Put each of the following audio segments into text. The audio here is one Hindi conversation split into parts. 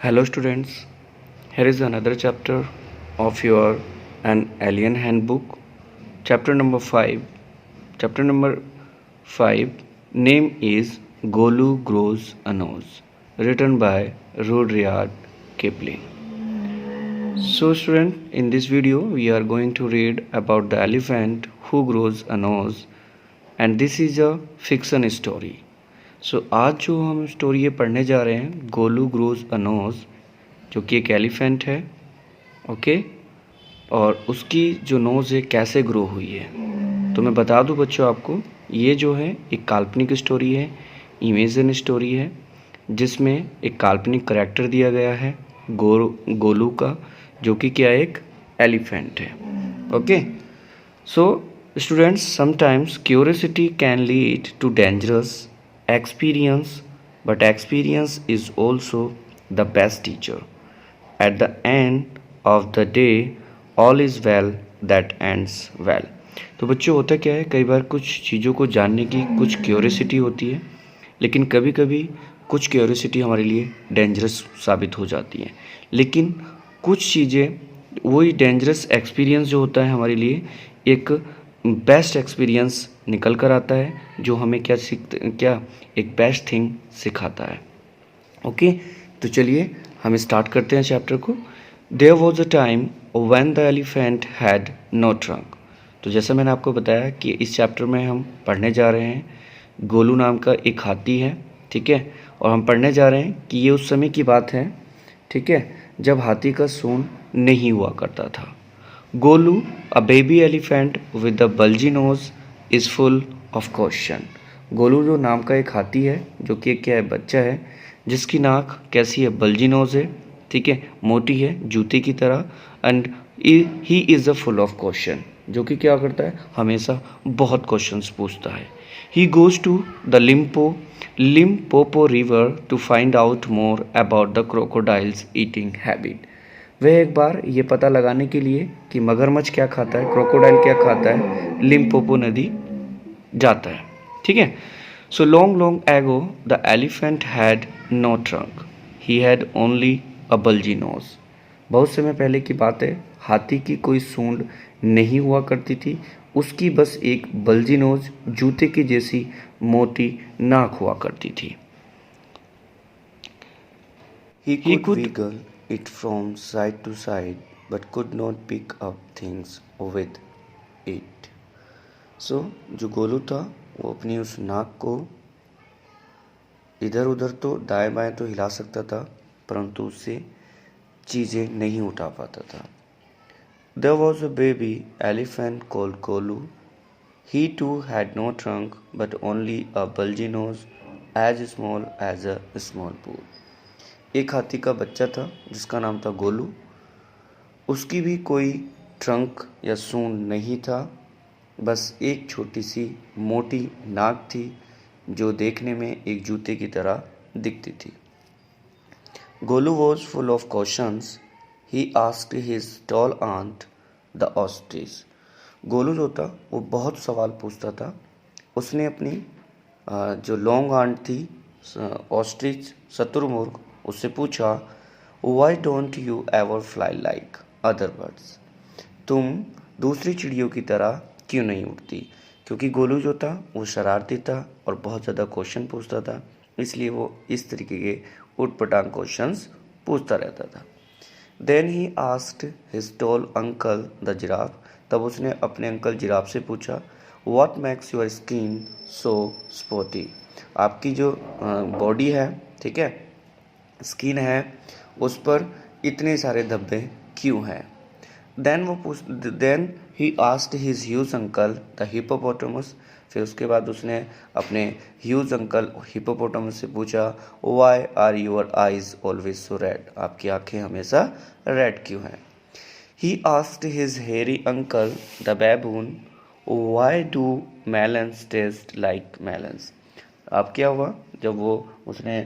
Hello students, here is another chapter of your An Alien Handbook. Chapter number 5. Chapter number 5 name is Golu Grows a Nose, written by Rudyard Kipling. So student, in this video we are going to read about the elephant who grows a nose, and this is a fiction story. आज जो हम स्टोरी ये पढ़ने जा रहे हैं गोलू ग्रोज अ नोज, जो कि एक एलिफेंट है, ओके, और उसकी जो नोज़ है कैसे ग्रो हुई है। तो मैं बता दूं बच्चों आपको, ये जो है एक काल्पनिक स्टोरी है, इमेजिन स्टोरी है, जिसमें एक काल्पनिक करैक्टर दिया गया है गोलू का, जो कि क्या एक एलिफेंट है। Okay, so students, sometimes curiosity can lead to dangerous experience, but experience is also the best teacher. At the end of the day, all is well that ends well. तो बच्चों, होता क्या है, कई बार कुछ चीज़ों को जानने की कुछ क्यूरियोसिटी होती है, लेकिन कभी कभी कुछ क्यूरियोसिटी हमारे लिए डेंजरस साबित हो जाती है। लेकिन कुछ चीज़ें, वही डेंजरस एक्सपीरियंस जो होता है हमारे लिए एक बेस्ट एक्सपीरियंस निकल कर आता है, जो हमें क्या एक बेस्ट थिंग सिखाता है। ओके, तो चलिए हम स्टार्ट करते हैं चैप्टर को। There was a time when the elephant had no trunk. तो जैसा मैंने आपको बताया कि इस चैप्टर में हम पढ़ने जा रहे हैं, गोलू नाम का एक हाथी है, ठीक है, और हम पढ़ने जा रहे हैं कि ये उस समय की बात है, ठीक है, जब हाथी का सूंड नहीं हुआ करता था। Golu, a baby elephant with the bulgy nose, is full of question. Golu जो नाम का एक हाथी है, जो कि क्या है, बच्चा है, जिसकी नाक कैसी है, बल्जी नोज है, ठीक है, मोटी है, जूते की तरह, and he is a full of question, जो कि क्या करता है, हमेशा बहुत क्वेश्चंस पूछता है। He goes to the Limpopo river to find out more about the crocodiles eating habit. वह एक बार ये पता लगाने के लिए कि मगरमच्छ क्या खाता है, क्रोकोडाइल क्या खाता है, लिम्पोपो नदी जाता है, ठीक है। So long ago the elephant had no trunk, he had only a bulgy nose. बहुत समय पहले की बात है, हाथी की कोई सूंड नहीं हुआ करती थी, उसकी बस एक बल्जी नोज, जूते की जैसी मोटी नाक हुआ करती थी। He could wiggle it from side to side, but could not pick up things with it. So, जो गोलू था वो अपनी उस नाक को इधर उधर तो दाएं बाएं तो हिला सकता था, परंतु उससे चीज़ें नहीं उठा पाता था। There was a baby elephant called Golu. He too had no trunk, but only a bulgy nose, as small as a small pool. एक हाथी का बच्चा था जिसका नाम था गोलू। उसकी भी कोई ट्रंक या सूंड नहीं था, बस एक छोटी सी मोटी नाक थी, जो देखने में एक जूते की तरह दिखती थी। Golu was full of questions. He asked his tall aunt the ostrich. Golu जो था वो बहुत सवाल पूछता था। उसने अपनी जो लॉन्ग आंट थी, ऑस्ट्रिच, शतुरमुर्ग, उससे पूछा, why don't you ever fly like other birds. तुम दूसरी चिड़ियों की तरह क्यों नहीं उड़ती। क्योंकि गोलू जो था वो शरारती था और बहुत ज़्यादा क्वेश्चन पूछता था, इसलिए वो इस तरीके के उटपटांग क्वेश्चंस पूछता रहता था। Then he asked his tall uncle the giraffe. तब उसने अपने अंकल जिराफ से पूछा, what makes your skin so spotty. आपकी जो बॉडी है, ठीक है, स्किन है, उस पर इतने सारे धब्बे क्यों हैं। Then he asked his huge uncle the hippopotamus. फिर उसके बाद उसने अपने ह्यूज अंकल हिप्पोपोटामस से पूछा, why are your eyes always so red. आपकी आंखें हमेशा रेड क्यों हैं। He asked his hairy uncle the baboon, why do melons taste like melons. अब क्या हुआ, जब वो उसने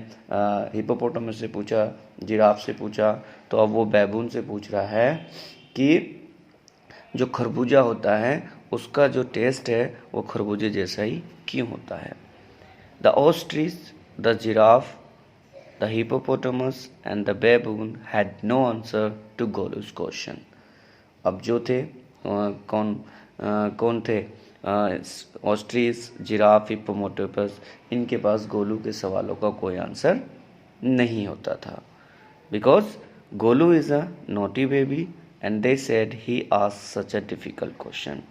हिप्पोपोटामस से पूछा, जिराफ से पूछा, तो अब वो बैबून से पूछ रहा है कि जो खरबूजा होता है उसका जो टेस्ट है वो खरबूजे जैसा ही क्यों होता है। The ostrich, the giraffe The hippopotamus and the baboon had no answer to Golu's question. अब जो थे कौन थे? ऑस्ट्रिच, जिराफ, हिप्पोपोटामस, इनके पास गोलू के सवालों का कोई आंसर नहीं होता था, because Golu is a naughty baby and they said he asked such a difficult question.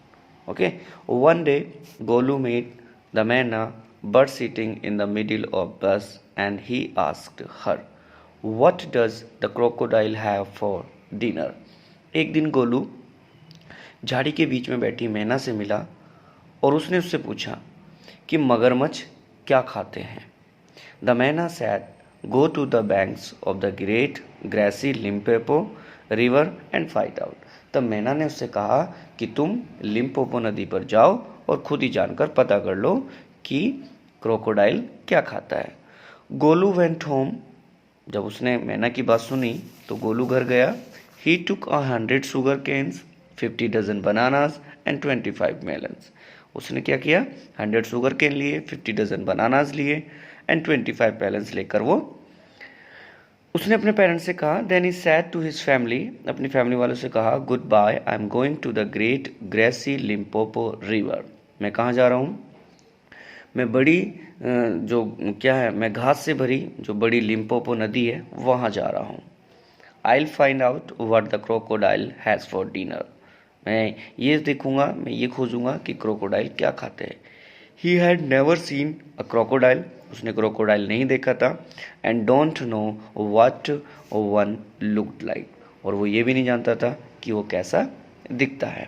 Okay, one day Golu met the Maina bird sitting in the middle of bus and he asked her, what does the crocodile have for dinner? एक दिन गोलू झाड़ी के बीच में बैठी मैना से मिला और उसने उससे पूछा कि मगरमच्छ क्या खाते हैं. The Maina said, go to the banks of the great grassy Limpopo river and fight out. तब मैना ने उससे कहा कि तुम लिम्पोपो नदी पर जाओ और खुद ही जानकर पता कर लो कि क्रोकोडाइल क्या खाता है. Golu went home. जब उसने मैना की बात सुनी तो गोलू घर गया. He took 100 sugar canes, 50 dozen bananas and 25 melons. उसने क्या किया? 100 शुगर केन लिए, 50 डजन बनानास लिए एंड 25 मेलन्स लेकर वो उसने अपने पेरेंट्स से कहा. Then he said to his family, अपनी फैमिली वालों से कहा, goodbye, I am going to the great greasy Limpopo river. मैं कहाँ जा रहा हूँ? मैं बड़ी जो क्या है, मैं घास से भरी जो बड़ी लिम्पोपो नदी है वहाँ जा रहा हूँ. I will find out what the crocodile has for dinner. मैं ये देखूंगा, मैं ये खोजूंगा कि क्रोकोडाइल क्या खाते हैं. He had never seen a crocodile. उसने क्रोकोडाइल नहीं देखा था. And don't know what one looked like. और वो ये भी नहीं जानता था कि वो कैसा दिखता है.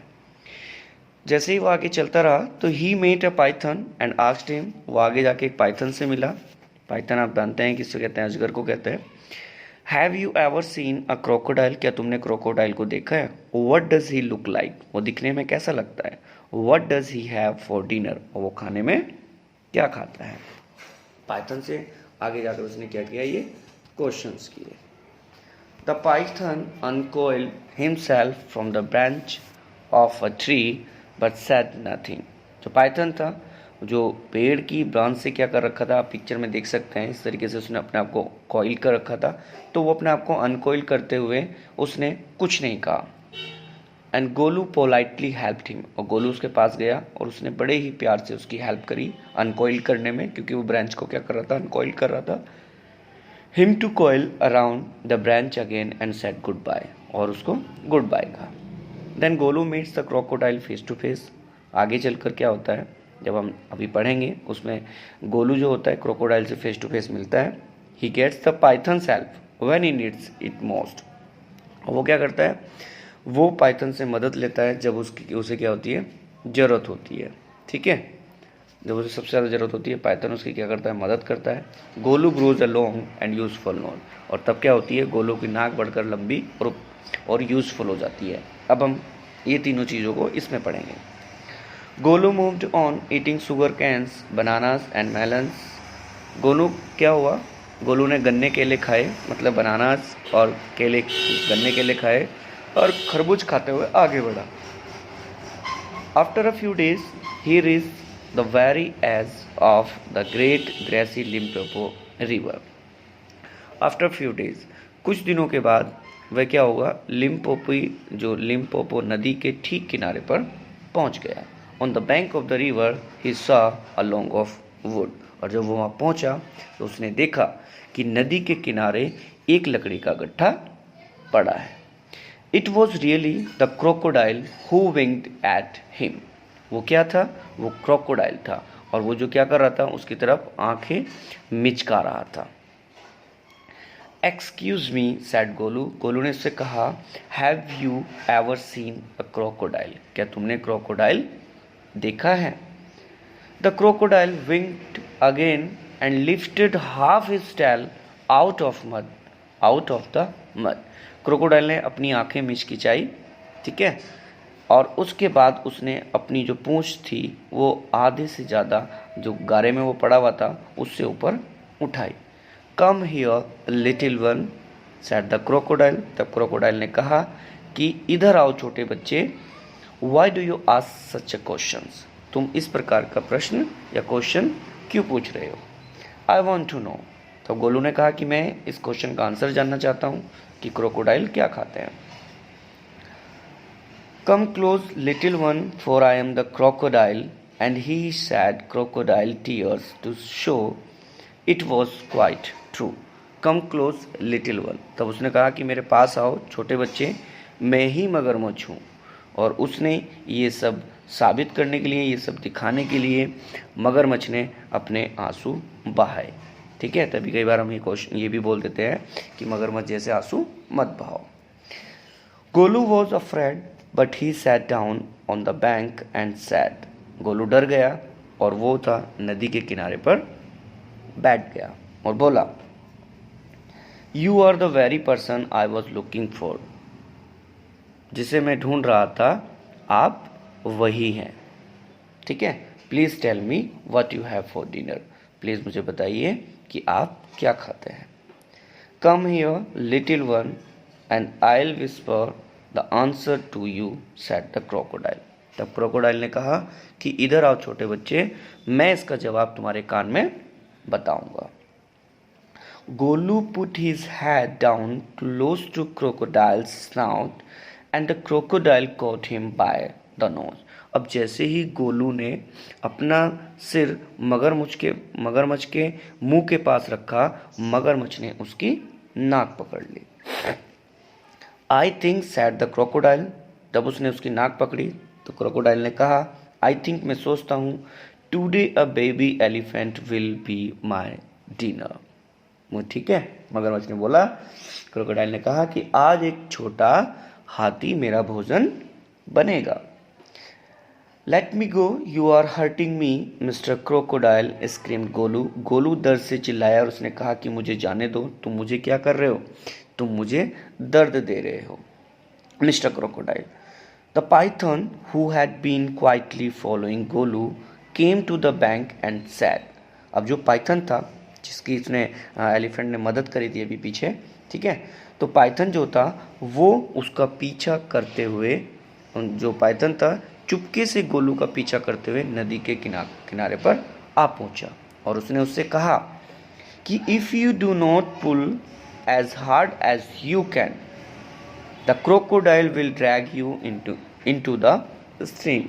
जैसे ही वो आगे चलता रहा तो he met a python and asked him. वो आगे जाके एक पाइथन से मिला. पाइथन आप जानते हैं किसको कहते हैं? अजगर को कहते हैं. Have you ever seen a crocodile. क्या तुमने क्रोकोडाइल को देखा है? What does he look like. वो दिखने में कैसा लगता है? What does he have for dinner. और वो खाने में क्या खाता है? पाइथन से आगे जाकर उसने क्या किया? ये क्वेश्चंस किए. The python uncoiled himself from the branch of a tree but said nothing. जो पाइथन था, जो पेड़ की ब्रांच से क्या कर रखा था, आप पिक्चर में देख सकते हैं. इस तरीके से उसने अपने आप को कॉइल कर रखा था. तो वो अपने आप को अनकॉइल करते हुए उसने कुछ नहीं कहा. And Golu politely helped him. और गोलू उसके पास गया और उसने बड़े ही प्यार से उसकी हेल्प करी अनकॉइल करने में, क्योंकि वो ब्रांच को क्या कर रहा था? अनकॉइल कर रहा था. Him to coil around the branch again and said goodbye. और उसको गुड बाय कहा. Then Golu meets the crocodile face to face. आगे चलकर क्या होता है, जब हम अभी पढ़ेंगे, उसमें गोलू जो होता है क्रोकोडाइल से फेस टू फेस मिलता है. He gets the python's help when he needs it most. और वो क्या करता है? वो पाइथन से मदद लेता है जब उसे क्या होती है? ज़रूरत होती है. ठीक है, जब उसे सबसे ज़्यादा ज़रूरत होती है पाइथन उसकी क्या करता है? मदद करता है. Golu grows a long and useful note. और तब क्या होती है? गोलू की नाक बढ़कर लंबी और यूजफुल हो जाती है. अब हम ये तीनों चीज़ों को इसमें पढ़ेंगे. Golu moved on eating sugar cans, bananas and melons. Golu क्या हुआ? गोलू ने गन्ने केले खाए, मतलब बनानास और केले, गन्ने केले खाए और खरबूज खाते हुए आगे बढ़ा. After a few days he reach the very edge of the great greasy Limpopo river. After few days, कुछ दिनों के बाद वह क्या होगा? लिम्पोपो नदी के ठीक किनारे पर पहुंच गया. On the bank of the river he saw a long off would. और जब वो वहाँ पहुंचा तो उसने देखा कि नदी के किनारे एक लकड़ी का गट्ठा पड़ा है. It was really the crocodile who winked at him. वो क्या था? वो क्रोकोडाइल था. और वो जो क्या कर रहा था? उसकी तरफ आंखें मिचका रहा था. Excuse me said Golu. Golu ने उससे कहा, have you ever seen a crocodile. क्या तुमने क्रोकोडाइल देखा है? The crocodile winked again and lifted half his tail out of the mud. Crocodile ने अपनी आंखें मिचकिचाई. ठीक है, और उसके बाद उसने अपनी जो पूंछ थी वो आधे से ज़्यादा जो गारे में वो पड़ा हुआ था उससे ऊपर उठाई. कम here little one sad the crocodile. तब क्रोकोडाइल ने कहा कि इधर आओ छोटे बच्चे. Why do you ask such a questions. तुम इस प्रकार का प्रश्न या क्वेश्चन क्यों पूछ रहे हो? I want to know. तो गोलू ने कहा कि मैं इस क्वेश्चन का आंसर जानना चाहता हूँ कि क्रोकोडाइल क्या खाते हैं। Come close little one for I am the crocodile and he said crocodile tears to show it was quite true. Come close little one, तब उसने कहा कि मेरे पास आओ छोटे बच्चे, मैं ही मगरमच्छ हूँ। और उसने ये सब साबित करने के लिए, ये सब दिखाने के लिए मगरमच्छ ने अपने आंसू बहाए। ठीक है, तभी कई बार हम ये भी बोल देते हैं कि मगरमच्छ जैसे आंसू मत बहाओ। Golu was afraid but he sat down on the bank and said. Golu डर गया और वो था नदी के किनारे पर बैठ गया और बोला, you are the very person I was looking for. जिसे मैं ढूंढ रहा था आप वही हैं। ठीक है, please tell me what you have for dinner. Please मुझे बताइए कि आप क्या खाते हैं। Come here little one and I will whisper the answer to you said the crocodile. तब क्रोकोडाइल ने कहा कि इधर आओ छोटे बच्चे, मैं इसका जवाब तुम्हारे कान में बताऊंगा। Golu put his head down close to crocodile's snout and the crocodile caught him by the nose. अब जैसे ही गोलू ने अपना सिर मगरमच्छ के मुंह के पास रखा, मगरमच्छ ने उसकी नाक पकड़ ली। I think said the crocodile. जब उसने उसकी नाक पकड़ी तो क्रोकोडाइल ने कहा, आई थिंक, मैं सोचता हूँ, today a baby elephant will be my dinner. वो ठीक है, मगरमच्छ ने बोला, क्रोकोडाइल ने कहा कि आज एक छोटा हाथी मेरा भोजन बनेगा। Let me go, you are hurting me mister crocodile screamed Golu. Golu दर्द से चिल्लाया और उसने कहा कि मुझे जाने दो, तुम मुझे क्या कर रहे हो, तुम मुझे दर्द दे रहे हो mister crocodile. The python who had been quietly following Golu came to the bank and said. अब जो पाइथन था, जिसकी इसने एलिफेंट ने मदद करी थी अभी पीछे, ठीक है, तो पाइथन जो था वो उसका पीछा करते हुए, जो पाइथन था चुपके से गोलू का पीछा करते हुए नदी के किनारे पर आ पहुंचा और उसने उससे कहा कि if you do not pull as hard as you can the crocodile will drag you into the stream.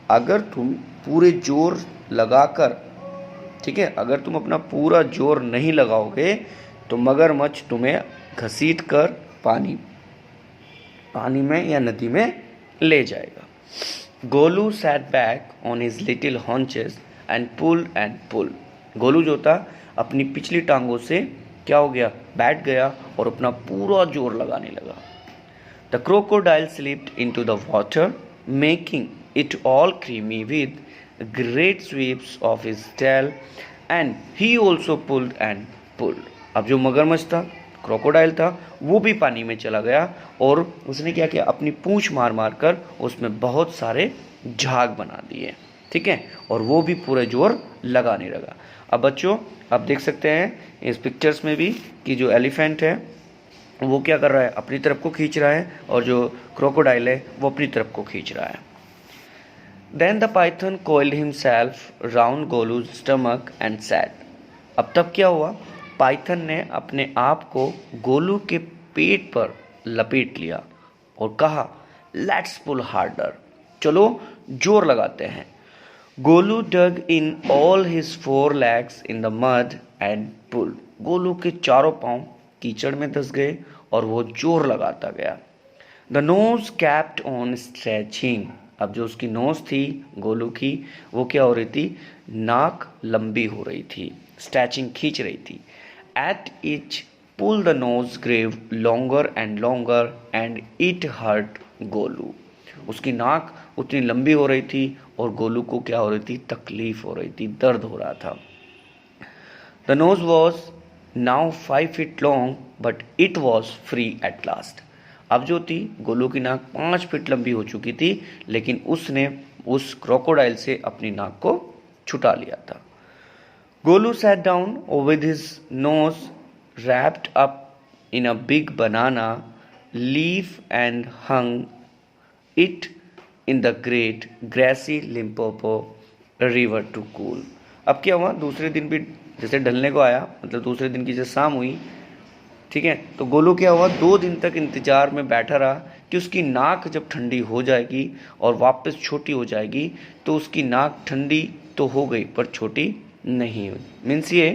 अगर तुम पूरे जोर लगाकर, ठीक है, अगर तुम अपना पूरा जोर नहीं लगाओगे तो मगरमच्छ तुम्हें घसीट कर पानी में या नदी में ले जाएगा। Golu sat back on his little haunches and pulled. Golu जो था अपनी पिछली टांगों से क्या हो गया, बैठ गया और अपना पूरा जोर लगाने लगा। The crocodile slipped into the water making it all creamy with great sweeps of his tail and he also pulled and pulled। अब जो मगरमच्छ था, क्रोकोडाइल था, वो भी पानी में चला गया और उसने क्या किया, अपनी पूंछ मार मार कर उसमें बहुत सारे झाग बना दिए। ठीक है, और वो भी पूरे जोर लगाने लगा। अब बच्चों आप देख सकते हैं इस पिक्चर्स में भी कि जो एलिफेंट है वो क्या कर रहा है, अपनी तरफ को खींच रहा है और जो क्रोकोडाइल है वो अपनी तरफ को खींच रहा है। Then the python coiled himself round Golu's stomach and said। अब तब क्या हुआ, पाइथन ने अपने आप को गोलू के पेट पर लपेट लिया और कहा, लेट्स पुल हार्डर, चलो जोर लगाते हैं। Golu dug in all his 4 legs in the mud and pulled। Golu के चारों पांव कीचड़ में धंस गए और वो जोर लगाता गया। The nose kept on stretching। अब जो उसकी नोज थी गोलू की, वो क्या हो रही थी, नाक लंबी हो रही थी, स्ट्रेचिंग खींच रही थी। At each pull the nose grew longer and it hurt Golu. उसकी नाक उतनी लंबी हो रही थी और गोलू को क्या हो रही थी, तकलीफ हो रही थी, दर्द हो रहा था। The nose was now 5 feet long but it was free at last. अब जो थी गोलू की नाक 5 फीट लंबी हो चुकी थी, लेकिन उसने उस क्रोकोडाइल से अपनी नाक को छुटा लिया था। Golu sat down with his nose wrapped up in a big banana leaf and hung it in the great greasy Limpopo river to cool. अब क्या हुआ, दूसरे दिन भी जैसे ढलने को आया, मतलब दूसरे दिन की जैसे शाम हुई, ठीक है, तो गोलू क्या हुआ, 2 दिन तक इंतजार में बैठा रहा कि उसकी नाक जब ठंडी हो जाएगी और वापस छोटी हो जाएगी, तो उसकी नाक ठंडी तो हो गई पर छोटी नहीं हुई। मीन्स ये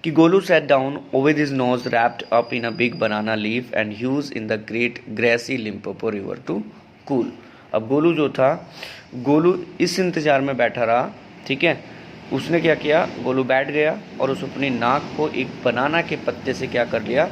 कि Golu sat down with his nose wrapped up in a big banana leaf and used in the great grassy Limpopo river to cool। अब गोलू जो था, गोलू इस इंतजार में बैठा रहा, ठीक है, उसने क्या किया, गोलू बैठ गया और उस अपनी नाक को एक बनाना के पत्ते से क्या कर लिया,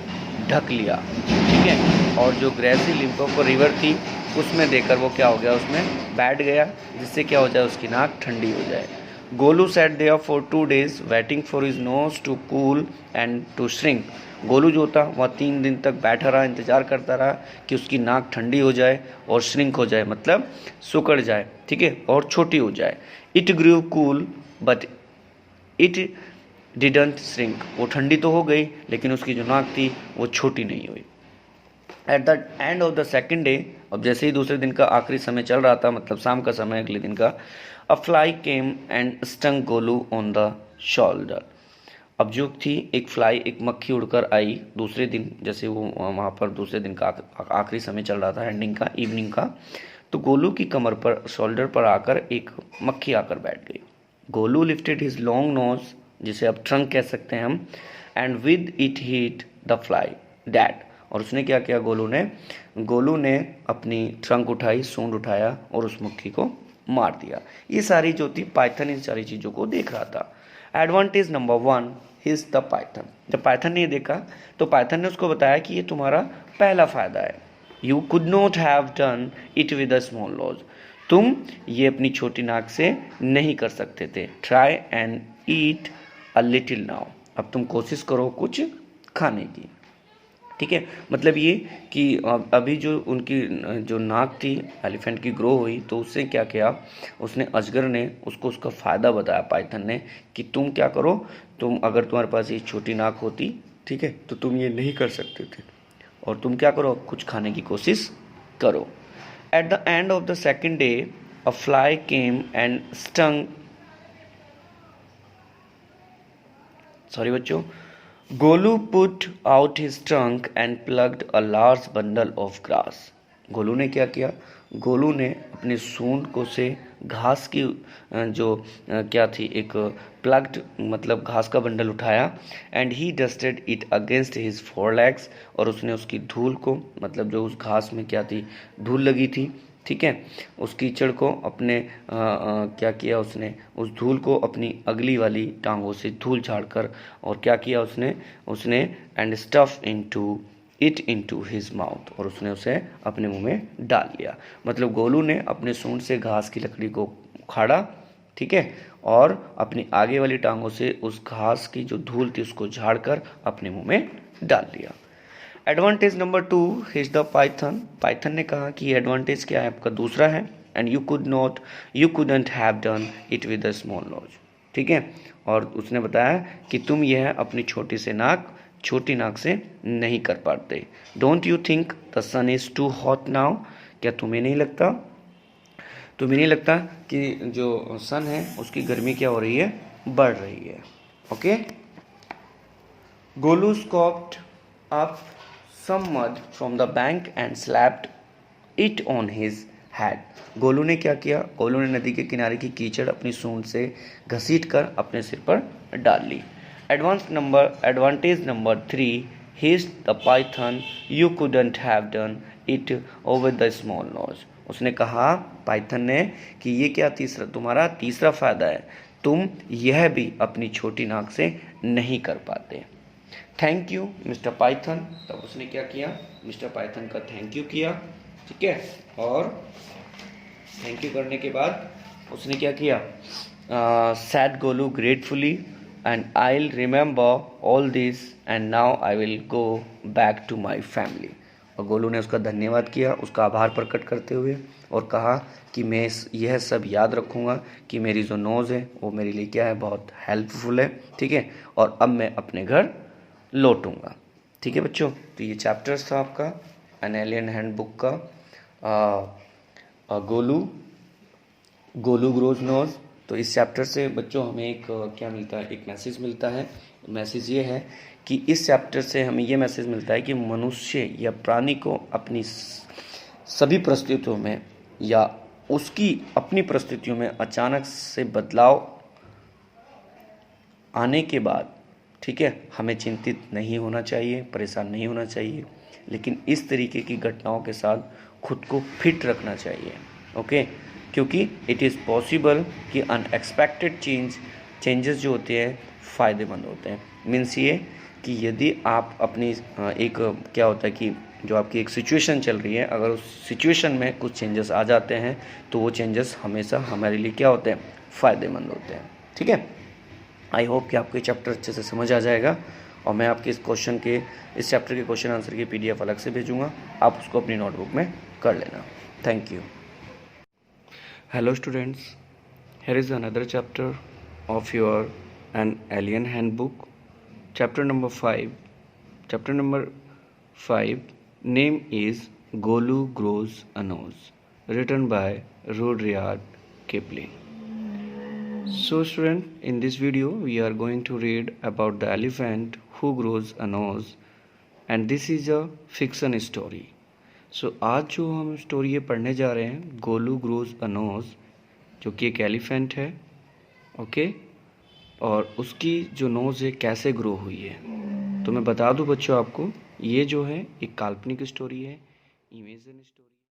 ढक लिया, ठीक है, और जो ग्रेसी लिम्पोपो रिवर थी उसमें देकर वो क्या हो गया, उसमें बैठ गया, जिससे क्या हो जाए, उसकी नाक ठंडी हो जाए। Golu sat there for 2 days waiting for his nose to cool and to shrink। Golu जो था वह 3 दिन तक बैठा रहा, इंतजार करता रहा कि उसकी नाक ठंडी हो जाए और श्रिंक हो जाए, मतलब सुकड़ जाए, ठीक है, और छोटी हो जाए। It grew cool but it didn't shrink. वो ठंडी तो हो गई लेकिन उसकी जो नाक थी वो छोटी नहीं हुई। Eight the end of the second day, अब जैसे ही दूसरे दिन का आखिरी समय चल रहा था, मतलब शाम का समय अगले दिन का, अ fly came and stung Golu on the shoulder. अब जो थी एक फ्लाई, एक मक्खी उड़कर आई दूसरे दिन, जैसे वो वहाँ पर दूसरे दिन का आखिरी समय चल रहा था, एंडिंग का, इवनिंग का, तो गोलू की कमर पर, शोल्डर पर आकर एक मक्खी आकर बैठ गई। Golu lifted his long nose, जिसे अब ट्रंक कह सकते हैं हम, and with it hit the fly that. और उसने क्या किया, गोलू ने अपनी ट्रंक उठाई, सूंड उठाया और उस मक्खी को मार दिया। ये सारी जो थी, पाइथन इन सारी चीज़ों को देख रहा था। Advantage number 1 is the Python. जब पाइथन ने ये देखा तो पाइथन ने उसको बताया कि ये तुम्हारा पहला फायदा है। You could not have done it with a small nose. तुम ये अपनी छोटी नाक से नहीं कर सकते थे। Try and eat a little now. अब तुम कोशिश करो कुछ खाने की, ठीक है। मतलब ये कि अभी जो उनकी जो नाक थी एलिफेंट की ग्रो हुई, तो उससे क्या किया, उसने, अजगर ने उसको उसका फ़ायदा बताया पाइथन ने, कि तुम क्या करो, तुम अगर तुम्हारे पास ये छोटी नाक होती, ठीक है, तो तुम ये नहीं कर सकते थे, और तुम क्या करो, कुछ खाने की कोशिश करो। At the end of the second day a fly came and stung, sorry बच्चों, Golu put out his trunk and plugged a large bundle of grass. Golu ने क्या किया, गोलू ने अपने सूंड को से घास की जो क्या थी, एक प्लग्ड मतलब घास का बंडल उठाया, and he dusted it against his 4 legs। और उसने उसकी धूल को, मतलब जो उस घास में क्या थी, धूल लगी थी, ठीक है, उस कीचड़ को अपने क्या किया, उसने उस धूल को अपनी अगली वाली टांगों से धूल झाड़कर, और क्या किया उसने and stuff into his mouth, और उसने उसे अपने मुंह में डाल लिया। मतलब गोलू ने अपने सूंड से घास की लकड़ी को उखाड़ा, ठीक है, और अपनी आगे वाली टांगों से उस घास की जो धूल थी उसको झाड़कर अपने मुंह में डाल लिया। Advantage number 2 is the python. Python ने कहा कि एडवांटेज क्या है आपका, दूसरा है, and you couldn't have done it with a small nose, ठीक है, और उसने बताया कि तुम यह अपनी छोटी नाक से नहीं कर पाते। Don't you think the sun is too hot now. क्या तुम्हें नहीं लगता कि जो सन है उसकी गर्मी क्या हो रही है, बढ़ रही है। Okay, Golu scooped up some mud from the bank and slapped it on his head। Golu ने क्या किया, गोलू ने नदी के किनारे की कीचड़ अपनी सूंड से घसीट कर अपने सिर पर डाल ली। Advantage number 3 hissed the python, you couldn't have done it over the small nose. उसने कहा, पाइथन ने, कि ये क्या तुम्हारा तीसरा फायदा है, तुम यह भी अपनी छोटी नाक से नहीं कर पाते। Thank you mister Python. तब उसने क्या किया, मिस्टर पाइथन का थैंक यू किया, ठीक है, और थैंक यू करने के बाद उसने क्या किया, said Golu gratefully, and I will remember all this and now I will go back to my family. और गोलू ने उसका धन्यवाद किया, उसका आभार प्रकट करते हुए, और कहा कि मैं यह सब याद रखूँगा कि मेरी जो नोज़ है वो मेरे लिए क्या है, बहुत हेल्पफुल है, ठीक है, और अब मैं अपने घर लौटूंगा। ठीक है बच्चों, तो ये चैप्टर्स था आपका एन एलियन हैंडबुक का। गोलू ग्रोज नोज, तो इस चैप्टर से बच्चों हमें एक क्या मिलता है, एक मैसेज मिलता है। मैसेज ये है कि इस चैप्टर से हमें ये मैसेज मिलता है कि मनुष्य या प्राणी को अपनी सभी परिस्थितियों में या उसकी अपनी परिस्थितियों में अचानक से बदलाव आने के बाद, ठीक है, हमें चिंतित नहीं होना चाहिए, परेशान नहीं होना चाहिए, लेकिन इस तरीके की घटनाओं के साथ खुद को फिट रखना चाहिए। ओके, क्योंकि इट इज़ पॉसिबल कि अनएक्सपेक्टेड चेंजेस जो होते हैं फ़ायदेमंद होते हैं। मीन्स ये कि यदि आप अपनी एक क्या होता है कि जो आपकी एक सिचुएशन चल रही है, अगर उस सिचुएशन में कुछ चेंजेस आ जाते हैं तो वो चेंजेस हमेशा हमारे लिए क्या होते हैं, फ़ायदेमंद होते हैं। ठीक है, आई होप कि आपको ये चैप्टर अच्छे से समझ आ जाएगा और मैं आपके इस चैप्टर के क्वेश्चन आंसर की PDF अलग से भेजूँगा, आप उसको अपनी नोटबुक में कर लेना। Thank you. Hello students, here is another chapter of your an alien handbook, chapter number 5. Name is Golu Grows a Nose, written by Rudyard Kipling. So student, in this video we are going to read about the elephant who grows a nose, and this is a fiction story. सो आज जो हम स्टोरी ये पढ़ने जा रहे हैं, गोलू ग्रोज अ नोज, जो कि एक एलिफेंट है। ओके, और उसकी जो नोज़ है कैसे ग्रो हुई है। तो मैं बता दूं बच्चों आपको, ये जो है एक काल्पनिक स्टोरी है, इमेजिन स्टोरी।